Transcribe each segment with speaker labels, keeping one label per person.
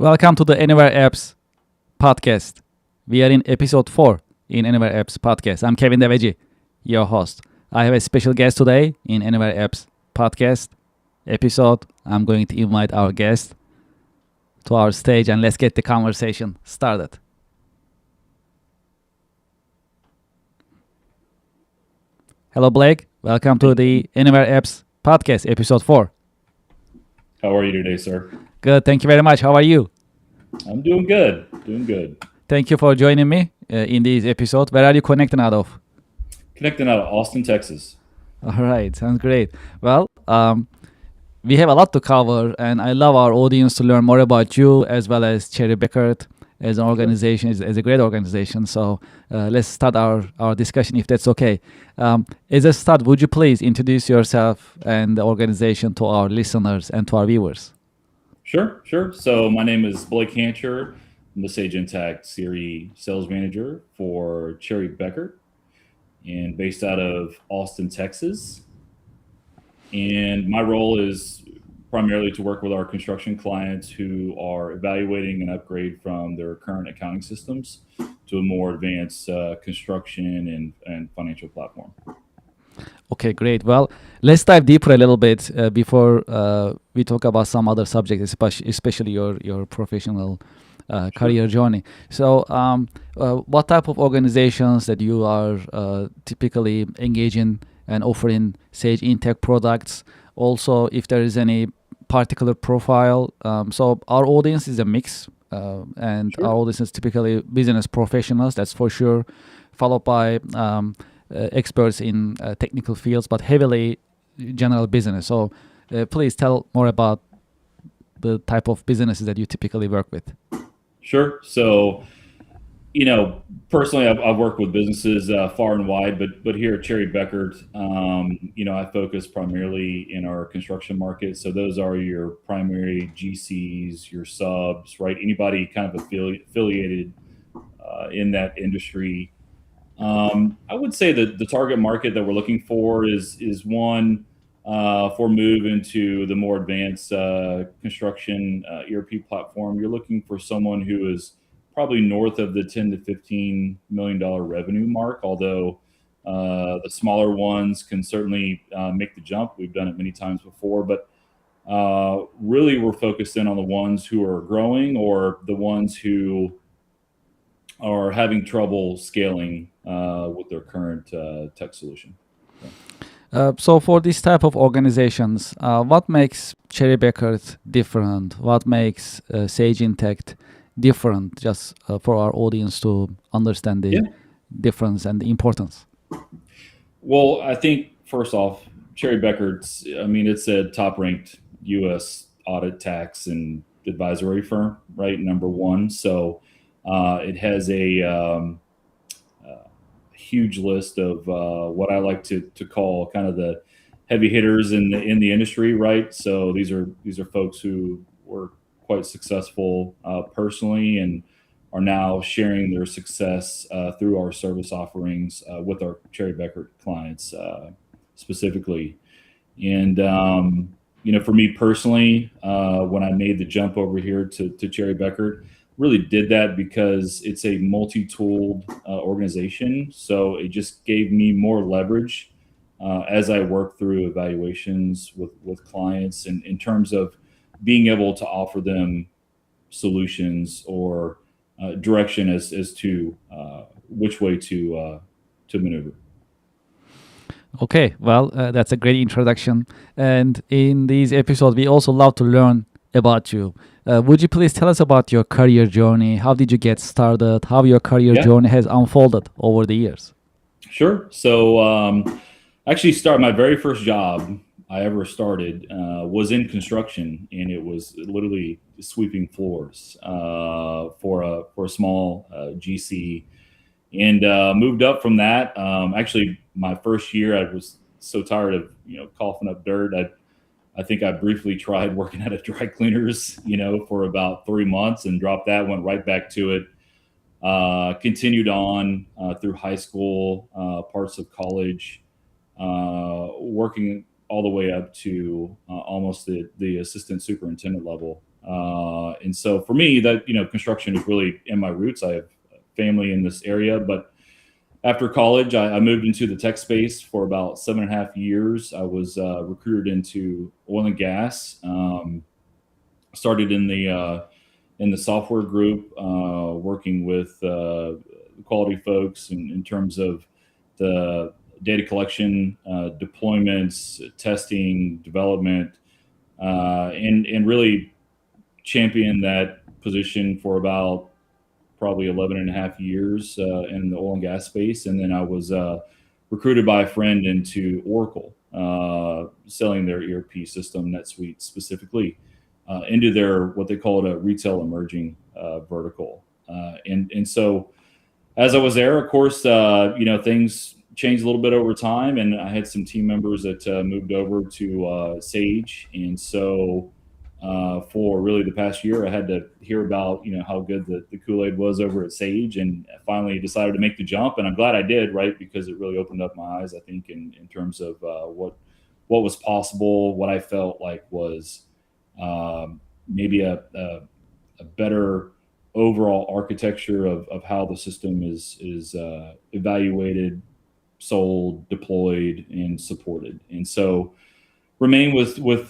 Speaker 1: Welcome to the Anywhere Apps podcast. We are in episode 4 in Anywhere Apps podcast. I'm Kevin Deveci, your host. I have a special guest today in Anywhere Apps podcast episode. I'm going to invite our guest to our stage and let's get the conversation started. Hello, Blake. Welcome to the Anywhere Apps podcast episode 4.
Speaker 2: How are you today, sir?
Speaker 1: Good. Thank you very much. How are you?
Speaker 2: I'm doing good.
Speaker 1: Thank you for joining me in this episode. Where are you connecting out of?
Speaker 2: Connecting out of Austin, Texas.
Speaker 1: All right. Sounds great. Well, we have a lot to cover, and I love our audience to learn more about you as well as Cherry Beckert as an organization, as a great organization. So let's start our discussion if that's okay. As a start, would you please introduce yourself and the organization to our listeners and to our viewers?
Speaker 2: Sure. So my name is Blake Hancher. I'm the Sage Intact Siri Sales Manager for Cherry Beckert and based out of Austin, Texas. And my role is primarily to work with our construction clients who are evaluating an upgrade from their current accounting systems to a more advanced construction and financial platform.
Speaker 1: Okay, great. Well, let's dive deeper a little bit before we talk about some other subjects, especially your professional career journey. So, what type of organizations that you are typically engaging and offering Sage Intake products? Also, if there is any particular profile. So our audience is a mix, and
Speaker 2: Sure.
Speaker 1: our audience is typically business professionals, that's for sure, followed by experts in technical fields, but heavily general business. So please tell more about the type of businesses that you typically work with.
Speaker 2: Sure. So, personally, I've worked with businesses far and wide, but here at Cherry Beckert, I focus primarily in our construction market. So those are your primary GCs, your subs, right? Anybody kind of affiliated in that industry. I would say that the target market that we're looking for is one for move into the more advanced construction ERP platform. You're looking for someone who is probably north of the 10 to $15 million revenue mark, although the smaller ones can certainly make the jump. We've done it many times before, but really we're focused in on the ones who are growing or the ones who are having trouble scaling with their current tech solution.
Speaker 1: So for this type of organizations, what makes Cherry Beckert different? What makes Sage Intacct different, just for our audience to understand the difference and the importance?
Speaker 2: Well, I think first off, Cherry Beckert's, it's a top-ranked U.S. audit, tax, and advisory firm, right? Number one. So it has a huge list of what I like to call kind of the heavy hitters in the industry, right? So these are folks who were quite successful personally and are now sharing their success through our service offerings with our Cherry Beckert clients specifically. And for me personally, when I made the jump over here to Cherry Beckert, really did that because it's a multi-tooled organization. So it just gave me more leverage as I work through evaluations with clients and in terms of being able to offer them solutions or direction as to which way to maneuver.
Speaker 1: Okay, well, that's a great introduction. And in these episodes, we also love to learn about you. Would you please tell us about your career journey? How did you get started? How your career journey has unfolded over the years?
Speaker 2: Sure. So actually my very first job I ever started was in construction, and it was literally sweeping floors for a small GC, and moved up from that. Actually, my first year, I was so tired of coughing up dirt. I think I briefly tried working at a dry cleaners, for about 3 months and dropped that, went right back to it. Continued on through high school, parts of college, working all the way up to almost the assistant superintendent level And so for me, that construction is really in my roots. I have family in this area, but after college, I moved into the tech space for about 7.5 years. I was recruited into oil and gas. Started in the software group, working with quality folks in terms of the data collection, deployments, testing, development, and really champion that position for about probably 11 and a half years in the oil and gas space. And then I was recruited by a friend into Oracle, selling their ERP system, NetSuite specifically, into their what they called a retail emerging vertical. And so as I was there, of course, things changed a little bit over time, and I had some team members that moved over to Sage. And so for really the past year, I had to hear about how good the Kool-Aid was over at Sage, and I finally decided to make the jump. And I'm glad I did, right? Because it really opened up my eyes, I think, in terms of what was possible, what I felt like was maybe a better overall architecture of how the system is evaluated, sold, deployed, and supported. And so remained with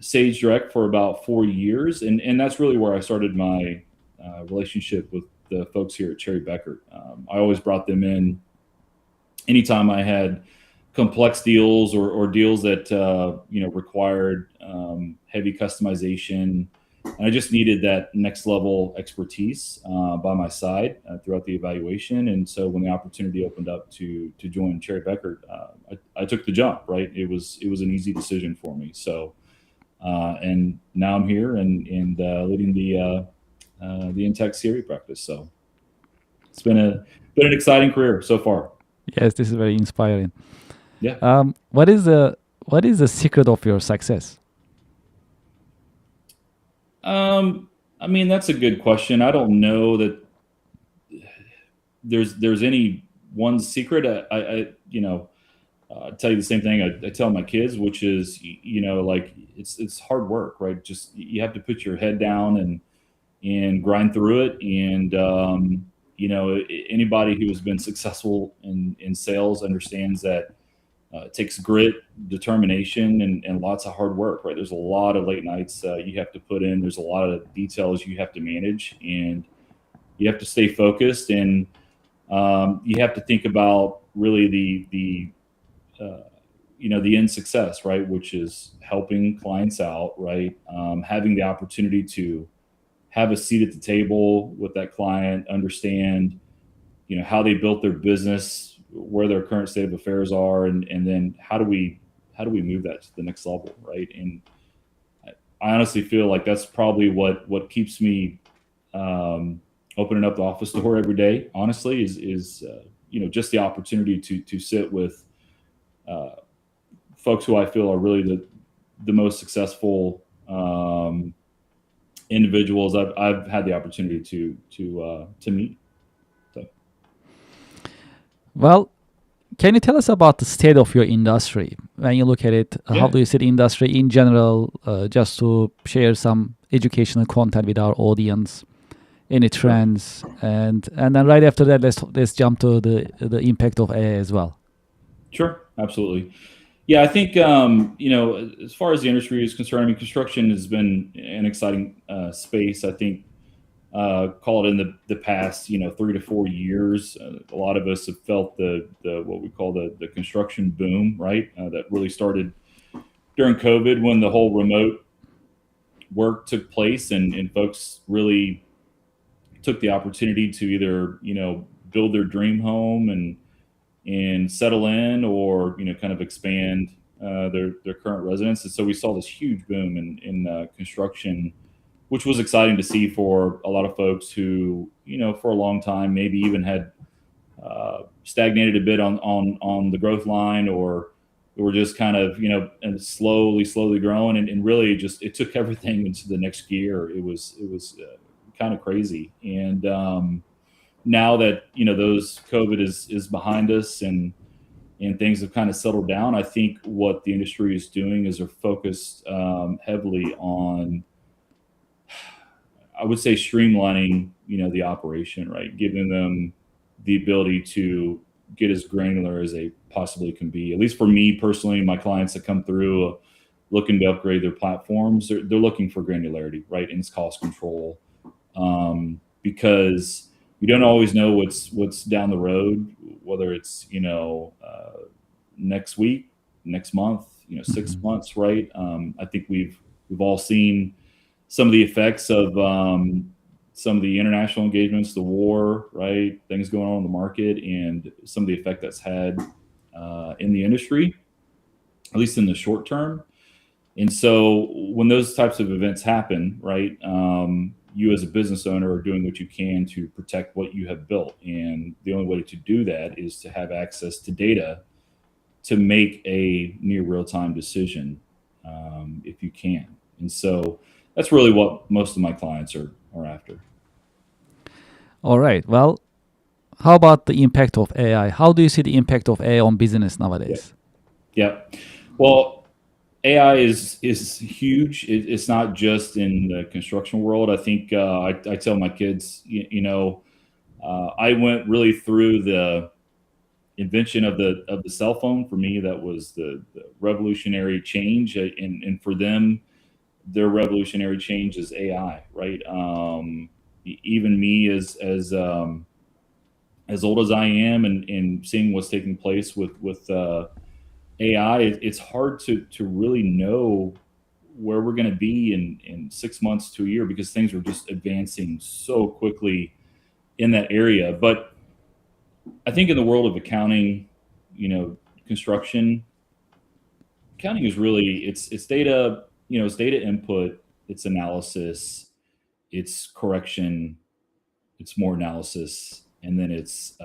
Speaker 2: Sage Direct for about 4 years, and that's really where I started my relationship with the folks here at Cherry Beckert. I always brought them in anytime I had complex deals or deals that required heavy customization. And I just needed that next level expertise by my side throughout the evaluation. And so when the opportunity opened up to join Cherry Beckert, I took the jump. Right, it was an easy decision for me. So and now I'm here and leading the Intech Siri practice. So it's been an exciting career so far.
Speaker 1: Yes, this is very inspiring.
Speaker 2: Yeah.
Speaker 1: What is the secret of your success?
Speaker 2: I mean, that's a good question. I don't know that there's any one secret. I tell you the same thing I tell my kids, which is, like it's hard work, right? Just you have to put your head down and grind through it. And anybody who has been successful in sales understands that it takes grit, determination, and lots of hard work, right? There's a lot of late nights you have to put in. There's a lot of details you have to manage, and you have to stay focused, and you have to think about really the end success, right? Which is helping clients out, right? Having the opportunity to have a seat at the table with that client, understand how they built their business, where their current state of affairs are, and then how do we move that to the next level, right? And I honestly feel like that's probably what keeps me opening up the office door every day. Honestly, is just the opportunity to sit with folks who I feel are really the most successful individuals I've had the opportunity to meet.
Speaker 1: Well, can you tell us about the state of your industry? When you look at it, how
Speaker 2: Yeah.
Speaker 1: do you see the industry in general? Just to share some educational content with our audience, any trends, and then right after that, let's jump to the impact of AI as well.
Speaker 2: Sure, absolutely. Yeah, I think as far as the industry is concerned, I mean, construction has been an exciting space. I think call it in the past 3 to 4 years, a lot of us have felt the what we call the construction boom, right? That really started during COVID when the whole remote work took place, and folks really took the opportunity to either build their dream home and settle in, or kind of expand their current residence. And so we saw this huge boom in construction, which was exciting to see for a lot of folks who, for a long time, maybe even had stagnated a bit on the growth line, or were just kind of, and slowly growing, and really just it took everything into the next gear. It was kind of crazy. And now that those COVID is behind us, and things have kind of settled down, I think what the industry is doing is they're focused heavily on I would say streamlining, the operation, right? Giving them the ability to get as granular as they possibly can be. At least for me personally, my clients that come through looking to upgrade their platforms, they're looking for granularity, right? And it's cost control, because you don't always know what's down the road, whether it's next week, next month, 6 months, right? I think we've all seen some of the effects of some of the international engagements, the war, right? Things going on in the market, and some of the effect that's had in the industry, at least in the short term. And so when those types of events happen, right, you as a business owner are doing what you can to protect what you have built. And the only way to do that is to have access to data to make a near real-time decision, if you can. And so that's really what most of my clients are after.
Speaker 1: All right. Well, how about the impact of AI? How do you see the impact of AI on business nowadays?
Speaker 2: Yeah. Well, AI is huge. It's not just in the construction world. I think I tell my kids, I went really through the invention of the cell phone. For me, that was the revolutionary change, and for them, their revolutionary change is AI, right? Even me, as old as I am, and seeing what's taking place with AI, it's hard to really know where we're going to be in 6 months to a year, because things are just advancing so quickly in that area. But I think in the world of accounting, construction, accounting is really it's data, it's data input, it's analysis, it's correction, it's more analysis, and then it's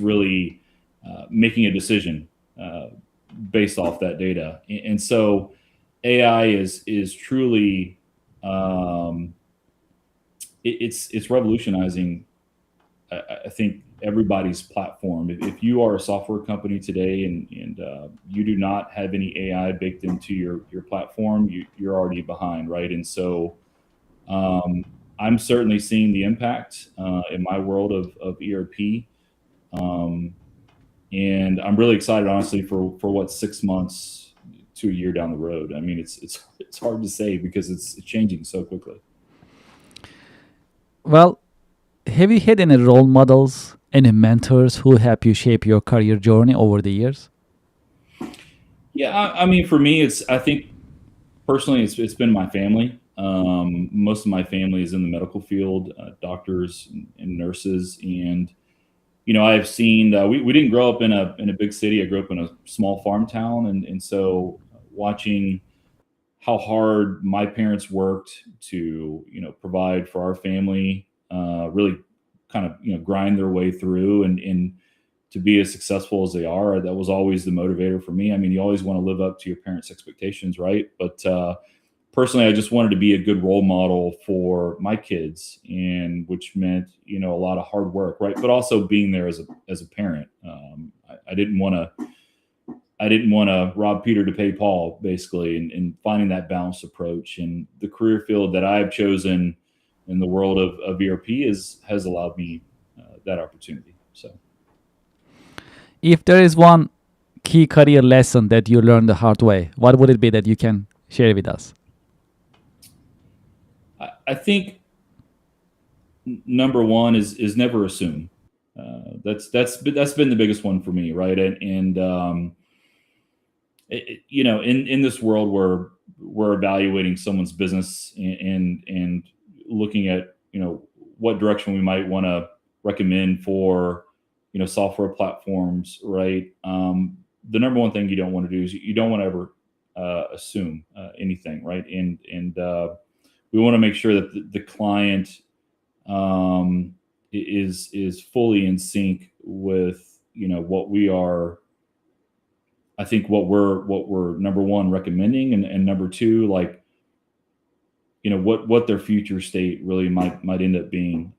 Speaker 2: really making a decision based off that data. And so AI is truly it's revolutionizing, I think, everybody's platform. If you are a software company today, and you do not have any AI baked into your platform, you're already behind, right? And so I'm certainly seeing the impact in my world of ERP, and I'm really excited, honestly, for what 6 months to a year down the road. I mean, it's hard to say because it's changing so quickly.
Speaker 1: Well, have you had any role models, any mentors who help you shape your career journey over the years?
Speaker 2: Yeah, I mean, for me, I think personally, it's been my family. Most of my family is in the medical field, doctors and nurses, and I've seen we didn't grow up in a big city. I grew up in a small farm town, and so watching how hard my parents worked to provide for our family, really kind of grind their way through, and to be as successful as they are, that was always the motivator for me. I mean, you always want to live up to your parents' expectations, right? But personally, I just wanted to be a good role model for my kids, and which meant a lot of hard work, right? But also being there as a parent. I didn't want to rob Peter to pay Paul, basically, and finding that balanced approach. And the career field that I've chosen in the world of ERP has allowed me that opportunity. So,
Speaker 1: If there is one key career lesson that you learned the hard way, what would it be that you can share with us?
Speaker 2: I think number one is never assume. That's been the biggest one for me, right? And in this world where we're evaluating someone's business, and looking at what direction we might want to recommend for software platforms, right? The number one thing you don't want to do is you don't want to ever assume anything, right? And we want to make sure that the client is fully in sync with what we are. I think what we're number one recommending, and number two, like what their future state really might end up being.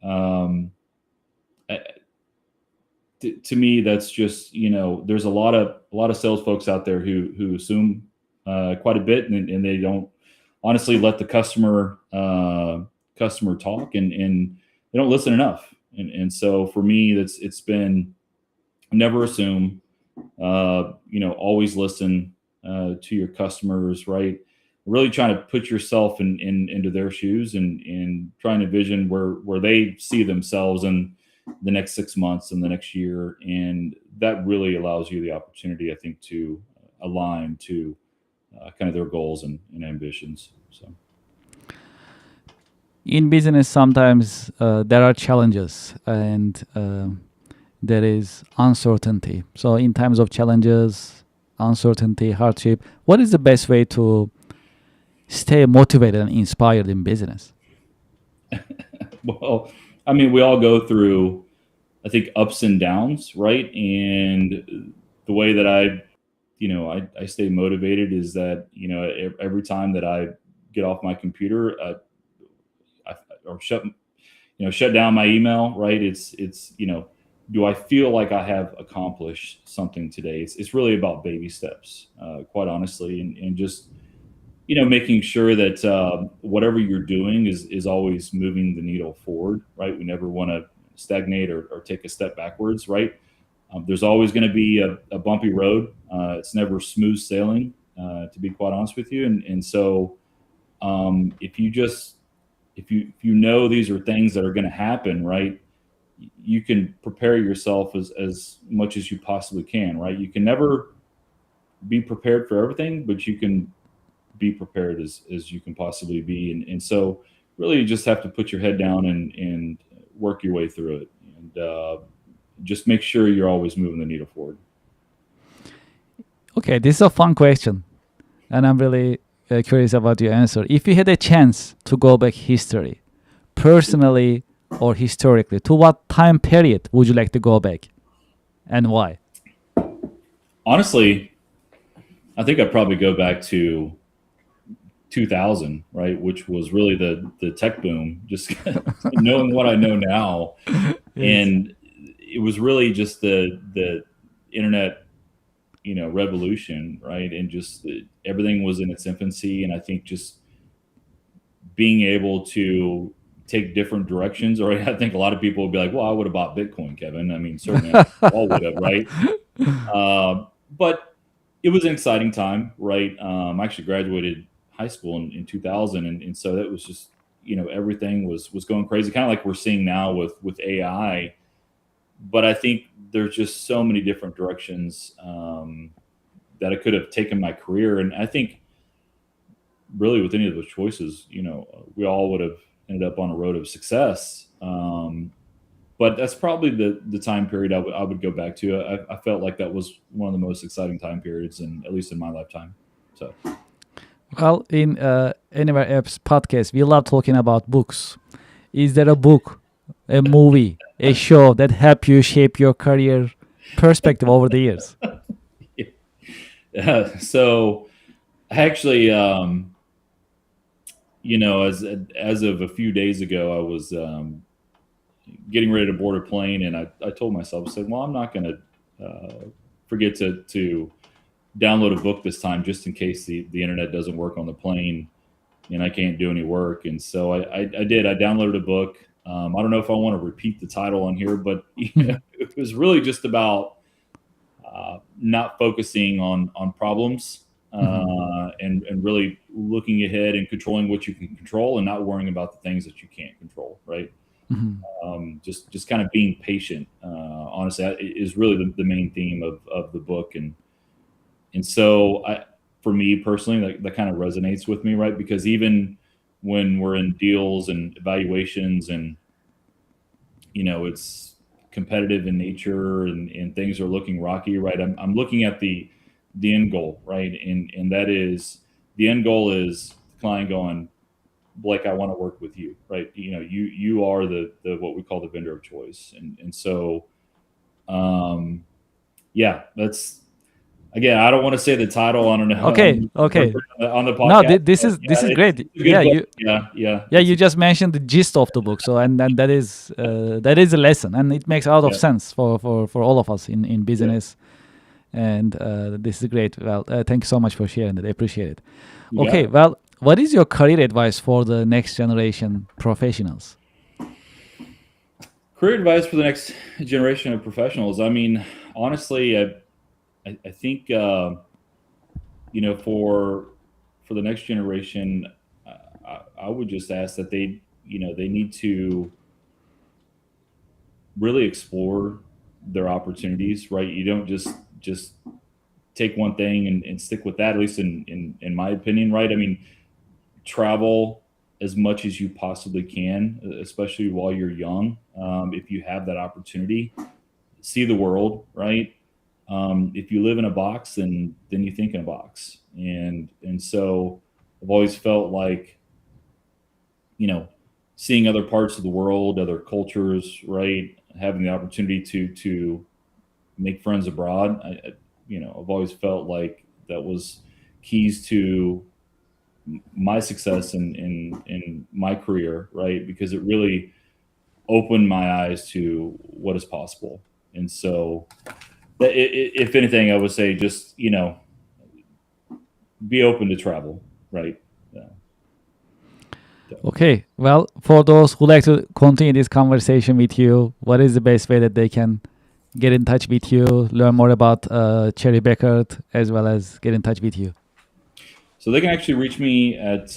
Speaker 2: To me, that's just there's a lot of sales folks out there who assume quite a bit, and they don't honestly let the customer customer talk, and they don't listen enough. And so for me, it's been never assume, always listen to your customers, right? Really trying to put yourself into their shoes, and trying to vision where they see themselves in the next 6 months and the next year. And that really allows you the opportunity, I think, to align to kind of their goals and ambitions. So.
Speaker 1: In business, sometimes there are challenges and there is uncertainty. So in times of challenges, uncertainty, hardship, what is the best way to stay motivated and inspired in business?
Speaker 2: Well, I mean, we all go through, I think, ups and downs, right? And the way that I stay motivated is that, every time that I get off my computer, or shut down my email, right? It's do I feel like I have accomplished something today? It's really about baby steps, quite honestly, and just making sure that whatever you're doing is always moving the needle forward, right? We never want to stagnate or take a step backwards, right? There's always going to be a bumpy road. It's never smooth sailing, to be quite honest with you. And so if you know these are things that are going to happen, right, you can prepare yourself as much as you possibly can, right? You can never be prepared for everything, but you can be prepared as you can possibly be. And so really you just have to put your head down and work your way through it, and just make sure you're always moving the needle forward.
Speaker 1: Okay, this is a fun question, and I'm really curious about your answer. If you had a chance to go back history, personally or historically, to what time period would you like to go back, and why?
Speaker 2: Honestly, I think I'd probably go back to 2000, right, which was really the tech boom, just knowing what I know now.
Speaker 1: Yes.
Speaker 2: And it was really just the internet, revolution, right? And just everything was in its infancy. And I think just being able to take different directions, or I think a lot of people would be like, well, I would have bought Bitcoin, Kevin. I mean, certainly I all would have, right? But it was an exciting time, right? I actually graduated high school in 2000. And so that was just, everything was going crazy, kind of like we're seeing now with AI. But I think there's just so many different directions that I could have taken my career. And I think really with any of those choices, we all would have ended up on a road of success. But that's probably the time period I would go back to. I felt like that was one of the most exciting time periods, at least in my lifetime. So,
Speaker 1: Well, in Anywhere Apps podcast, we love talking about books. Is there a book, a movie, a show that helped you shape your career perspective over the years?
Speaker 2: so actually, as of a few days ago, I was getting ready to board a plane, and I told myself, I said, well, I'm not going to forget to download a book this time, just in case the internet doesn't work on the plane and I can't do any work. And so I did. I downloaded a book. I don't know if I want to repeat the title on here, but it was really just about not focusing on problems, and really looking ahead and controlling what you can control, and not worrying about the things that you can't control, right? Just kind of being patient, honestly, is really the main theme of the book. And so for me personally, that kind of resonates with me, right? Because even when we're in deals and evaluations, and it's competitive in nature, and things are looking rocky, right? I'm looking at the end goal, right? And that is, the end goal is the client going, Blake, I want to work with you, right? You are the what we call the vendor of choice. And so, yeah, that's, again, I don't want to say the title. I don't know.
Speaker 1: Okay.
Speaker 2: On the podcast.
Speaker 1: No, this is great.
Speaker 2: It's a good book.
Speaker 1: Yeah. You just mentioned the gist of the book, so and that is a lesson, and it makes a lot of sense for all of us in business. And this is great. Well, thank you so much for sharing that. I appreciate it. Okay. Well, what is your career advice for the next generation professionals?
Speaker 2: Career advice for the next generation of professionals. I mean, honestly, I think for the next generation, I would just ask that they need to really explore their opportunities. Right, you don't just take one thing and stick with that. At least in my opinion, right? I mean, travel as much as you possibly can, especially while you're young. If you have that opportunity, see the world, right? If you live in a box, then you think in a box, and so I've always felt like you know seeing other parts of the world, other cultures, right? Having the opportunity to make friends abroad. I've always felt like that was keys to my success in my career, right? Because it really opened my eyes to what is possible. And so, if anything, I would say just be open to travel, right? Yeah.
Speaker 1: Okay, well, for those who like to continue this conversation with you, what is the best way that they can get in touch with you, learn more about Cherry Beckert, as well as get in touch with you?
Speaker 2: So they can actually reach me at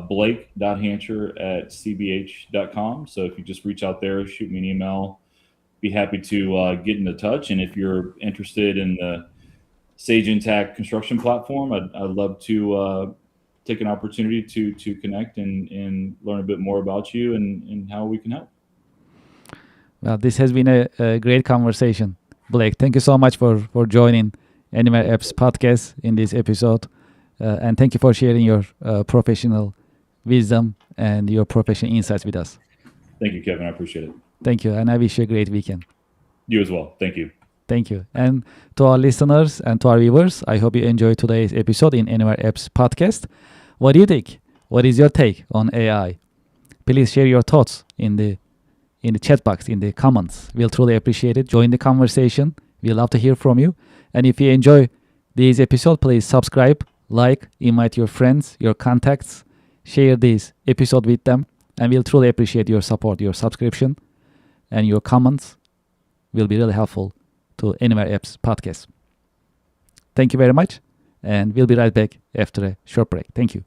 Speaker 2: blake.hancher@cbh.com. So if you just reach out there, shoot me an email, be happy to get into touch. And if you're interested in the Sage Intact construction platform, I'd love to take an opportunity to connect and learn a bit more about you and how we can help.
Speaker 1: Well, this has been a great conversation. Blake, thank you so much for joining Anywhere Apps podcast in this episode. And thank you for sharing your professional wisdom and your professional insights with us.
Speaker 2: Thank you, Kevin. I appreciate it.
Speaker 1: Thank you. And I wish you a great weekend.
Speaker 2: You as well. Thank you.
Speaker 1: Thank you. And to our listeners and to our viewers, I hope you enjoyed today's episode in Anywhere Apps podcast. What do you think? What is your take on AI? Please share your thoughts in the chat box, in the comments. We'll truly appreciate it. Join the conversation. We'd love to hear from you. And if you enjoy this episode, please subscribe, like, invite your friends, your contacts, share this episode with them. And we'll truly appreciate your support, your subscription, and your comments will be really helpful to Anywhere Apps podcast. Thank you very much. And we'll be right back after a short break. Thank you.